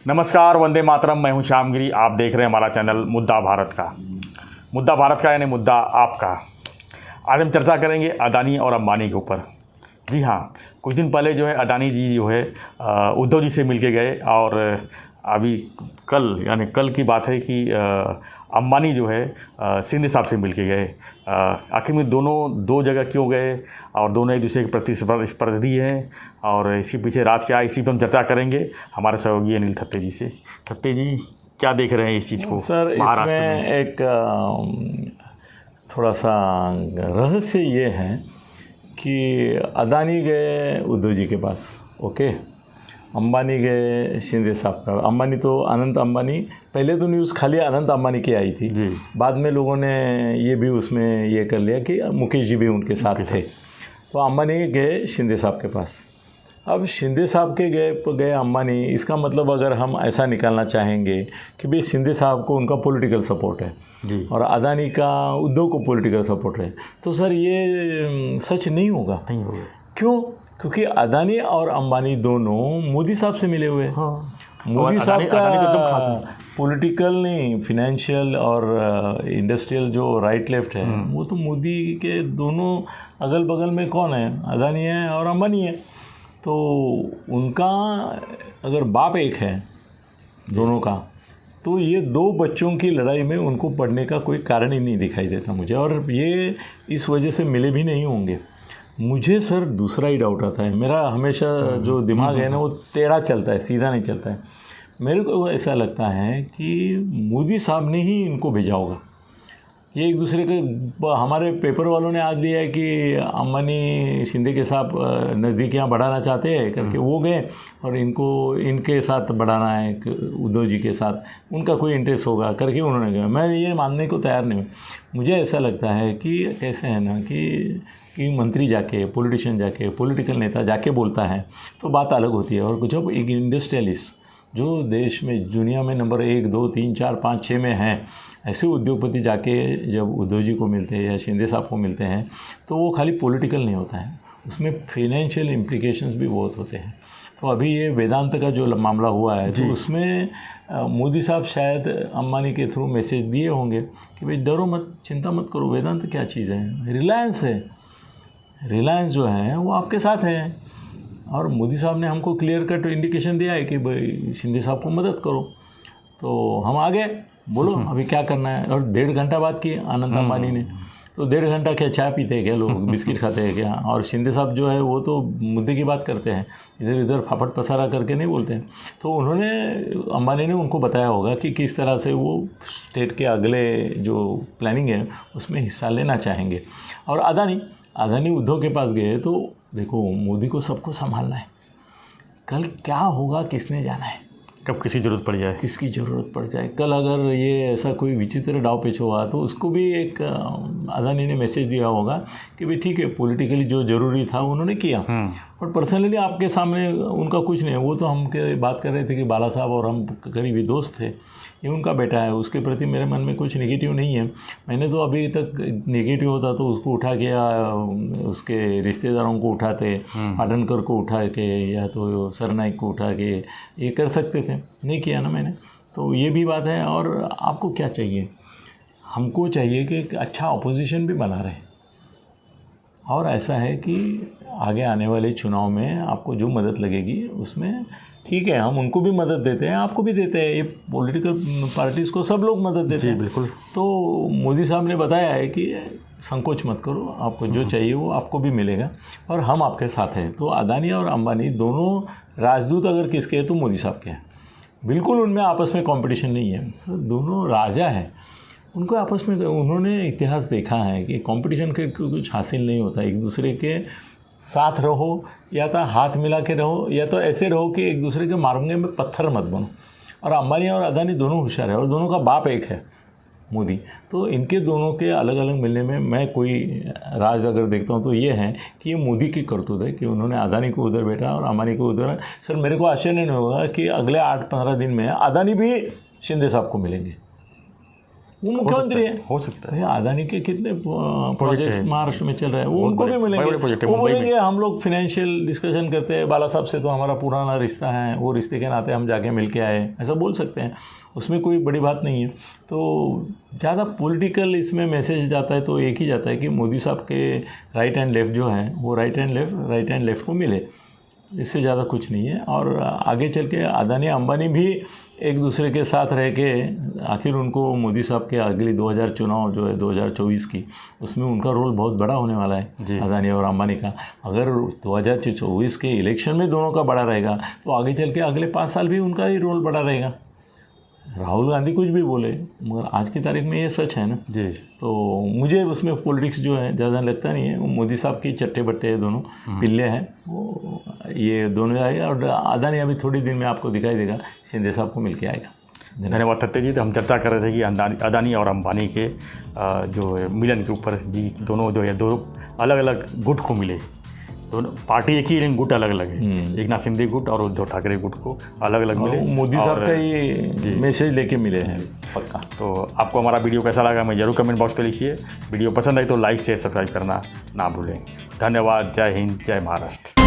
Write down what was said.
नमस्कार, वंदे मातरम। मैं हूं श्यामगिरी। आप देख रहे हैं हमारा चैनल मुद्दा भारत का। मुद्दा भारत का यानी मुद्दा आपका। आज हम चर्चा करेंगे अडानी और अंबानी के ऊपर। जी हाँ, कुछ दिन पहले जो है अडानी जी जो है उद्धव जी से मिल के गए और अभी कल की बात है कि अंबानी जो है शिंदे साहब से मिल के गए। आखिर में दोनों दो जगह क्यों गए और दोनों एक दूसरे के प्रतिस्पर्धी हैं और इसके पीछे राज क्या है, इसी पर हम चर्चा करेंगे हमारे सहयोगी अनिल थत्ते जी से। थत्ते जी, क्या देख रहे हैं इस चीज़ को? सर, इसमें एक थोड़ा सा रहस्य ये है कि अडानी गए उद्धव जी के पास, ओके, अंबानी गए शिंदे साहब का। अंबानी तो अनंत अंबानी, पहले तो न्यूज़ खाली अनंत अंबानी की आई थी जी। बाद में लोगों ने ये भी उसमें ये कर लिया कि मुकेश जी भी उनके साथ थे। तो अंबानी गए शिंदे साहब के पास। अब शिंदे साहब के गए अंबानी, इसका मतलब अगर हम ऐसा निकालना चाहेंगे कि भाई शिंदे साहब को उनका पॉलिटिकल सपोर्ट है जी और अडानी का उद्धव को पॉलिटिकल सपोर्ट है, तो सर ये सच नहीं होगा। क्यों? क्योंकि अडानी और अंबानी दोनों मोदी साहब से मिले हुए हैं। हाँ। मोदी साहब तो का पॉलिटिकल नहीं, फिनेंशियल और इंडस्ट्रियल जो राइट लेफ्ट है वो तो मोदी के दोनों अगल बगल में कौन है? अडानी है और अंबानी है। तो उनका अगर बाप एक है दोनों का, तो ये दो बच्चों की लड़ाई में उनको पढ़ने का कोई कारण ही नहीं दिखाई देता मुझे, और ये इस वजह से मिले भी नहीं होंगे। मुझे सर दूसरा ही डाउट आता है। मेरा हमेशा जो दिमाग है ना वो टेढ़ा चलता है, सीधा नहीं चलता है। मेरे को ऐसा लगता है कि मोदी साहब ने ही इनको भेजा होगा। ये एक दूसरे के, हमारे पेपर वालों ने आज लिया है कि अंबानी शिंदे के साथ नज़दीकियाँ बढ़ाना चाहते हैं करके वो गए और इनको इनके साथ बढ़ाना है उद्धव जी के साथ, उनका कोई इंटरेस्ट होगा करके उन्होंने गया। मैं ये मानने को तैयार नहीं हूँ। मुझे ऐसा लगता है कि कैसे है ना कि मंत्री जाके, पॉलिटिशियन जाके, पॉलिटिकल नेता जाके बोलता है तो बात अलग होती है। और जब एक इंडस्ट्रियलिस्ट जो देश में दुनिया में नंबर 1, 2, 3, 4, 5, 6 में हैं, ऐसे उद्योगपति जाके जब उद्धव जी को मिलते हैं या शिंदे साहब को मिलते हैं तो वो खाली पॉलिटिकल नहीं होता है, उसमें फाइनेंशियल इम्प्लिकेशंस भी बहुत होते हैं। तो अभी ये वेदांत का जो मामला हुआ है तो उसमें मोदी साहब शायद अंबानी के थ्रू मैसेज दिए होंगे कि भाई डरो मत, चिंता मत करो, वेदांत क्या चीज़ है, रिलायंस है, रिलायंस जो है वो आपके साथ है। और मोदी साहब ने हमको क्लियर कट इंडिकेशन दिया है कि भाई शिंदे साहब को मदद करो। तो हम आ गए, बोलो अभी क्या करना है। और 1.5 घंटा बात की अनंत अंबानी ने। तो 1.5 घंटा क्या चाय पीते हैं क्या लोग, बिस्किट खाते हैं क्या? और शिंदे साहब जो है वो तो मुद्दे की बात करते हैं, इधर उधर फाफट पसारा करके नहीं बोलते हैं। तो उन्होंने, अंबानी ने उनको बताया होगा कि किस तरह से वो स्टेट के अगले जो प्लानिंग है उसमें हिस्सा लेना चाहेंगे। और अडानी उद्धव के पास गए तो देखो, मोदी को सबको संभालना है। कल क्या होगा किसने जाना है, कब किसी ज़रूरत पड़ जाए, किसकी ज़रूरत पड़ जाए। कल अगर ये ऐसा कोई विचित्र डाव पेच हुआ तो उसको भी एक अडानी ने मैसेज दिया होगा कि भाई ठीक है, पॉलिटिकली जो ज़रूरी था उन्होंने किया, और पर्सनली आपके सामने उनका कुछ नहीं है। वो तो हम के बात कर रहे थे कि बाला साहब और हम करीबी दोस्त थे, ये उनका बेटा है, उसके प्रति मेरे मन में कुछ नेगेटिव नहीं है। मैंने तो अभी तक नेगेटिव होता तो उसको उठा के या उसके रिश्तेदारों को उठाते, पाटनकर को उठा के या तो सरनाइक को उठा के ये कर सकते थे, नहीं किया ना मैंने। तो ये भी बात है। और आपको क्या चाहिए? हमको चाहिए कि एक अच्छा अपोजिशन भी बना रहे। और ऐसा है कि आगे आने वाले चुनाव में आपको जो मदद लगेगी उसमें ठीक है, हम उनको भी मदद देते हैं, आपको भी देते हैं, ये पॉलिटिकल पार्टीज़ को सब लोग मदद देते हैं। बिल्कुल। तो मोदी साहब ने बताया है कि संकोच मत करो, आपको जो चाहिए वो आपको भी मिलेगा और हम आपके साथ हैं। तो अडानी और अंबानी दोनों राजदूत अगर किसके हैं तो मोदी साहब के हैं। बिल्कुल उनमें आपस में कंपटीशन नहीं है सर, दोनों राजा हैं। उनको आपस में, उन्होंने इतिहास देखा है कि कंपटीशन के कुछ हासिल नहीं होता। एक दूसरे के साथ रहो, या तो हाथ मिला के रहो, या तो ऐसे रहो कि एक दूसरे के मारंगे में पत्थर मत बनो। और अंबानी और अडानी दोनों होशियार है और दोनों का बाप एक है, मोदी। तो इनके दोनों के अलग अलग मिलने में मैं कोई राज अगर देखता हूँ तो ये है कि ये मोदी की करतूत है कि उन्होंने अडानी को उधर बैठा और अंबानी को उधर। सर, मेरे को आश्चर्य नहीं होगा कि अगले 8-15 दिन में अडानी भी शिंदे साहब को मिलेंगे। वो मुख्यमंत्री है। हो सकता है। भैया अदानी के कितने प्रोजेक्ट्स महाराष्ट्र में चल रहे हैं, वो उनको भी बड़े मिलेंगे। प्रोजेक्ट है वो मुंबई में। बोलेंगे हम लोग फाइनेंशियल डिस्कशन करते हैं, बाला साहब से तो हमारा पुराना रिश्ता है, वो रिश्ते के नाते हम जाके मिल के आए, ऐसा बोल सकते हैं, उसमें कोई बड़ी बात नहीं है। तो ज़्यादा पॉलिटिकल इसमें मैसेज जाता है तो एक ही जाता है कि मोदी साहब के राइट एंड लेफ़्ट जो हैं वो राइट एंड लेफ़्ट को मिले, इससे ज़्यादा कुछ नहीं है। और आगे चल के अदानी अंबानी भी एक दूसरे के साथ रह के आखिर उनको मोदी साहब के अगली 2000 चुनाव जो है 2024 की, उसमें उनका रोल बहुत बड़ा होने वाला है अदानी और अंबानी का। अगर 2024 के इलेक्शन में दोनों का बड़ा रहेगा तो आगे चल के अगले 5 साल भी उनका ही रोल बड़ा रहेगा। राहुल गांधी कुछ भी बोले मगर आज की तारीख में ये सच है ना जी। तो मुझे उसमें पॉलिटिक्स जो है ज़्यादा लगता नहीं है। वो मोदी साहब की चट्टे बट्टे दोनों पिल्ले हैं, वो ये दोनों आएगा। और अदानी अभी थोड़ी दिन में आपको दिखाई देगा, शिंदे साहब को मिल के आएगा। धन्यवाद सत्य जी। तो हम चर्चा कर रहे थे कि अदानी और अंबानी के जो है मिलन के ऊपर जी, दोनों जो है दो अलग अलग गुट को मिले, दोनों पार्टी एक ही लेकिन गुट अलग अलग है। एक नाथ शिंदे गुट और उद्धव ठाकरे गुट को अलग अलग मिले, मोदी साहब का ये मैसेज लेके मिले हैं पक्का। तो आपको हमारा वीडियो कैसा लगा मैं जरूर कमेंट बॉक्स पे लिखिए। वीडियो पसंद आई तो लाइक शेयर सब्सक्राइब करना ना भूलें। धन्यवाद। जय हिंद, जय महाराष्ट्र।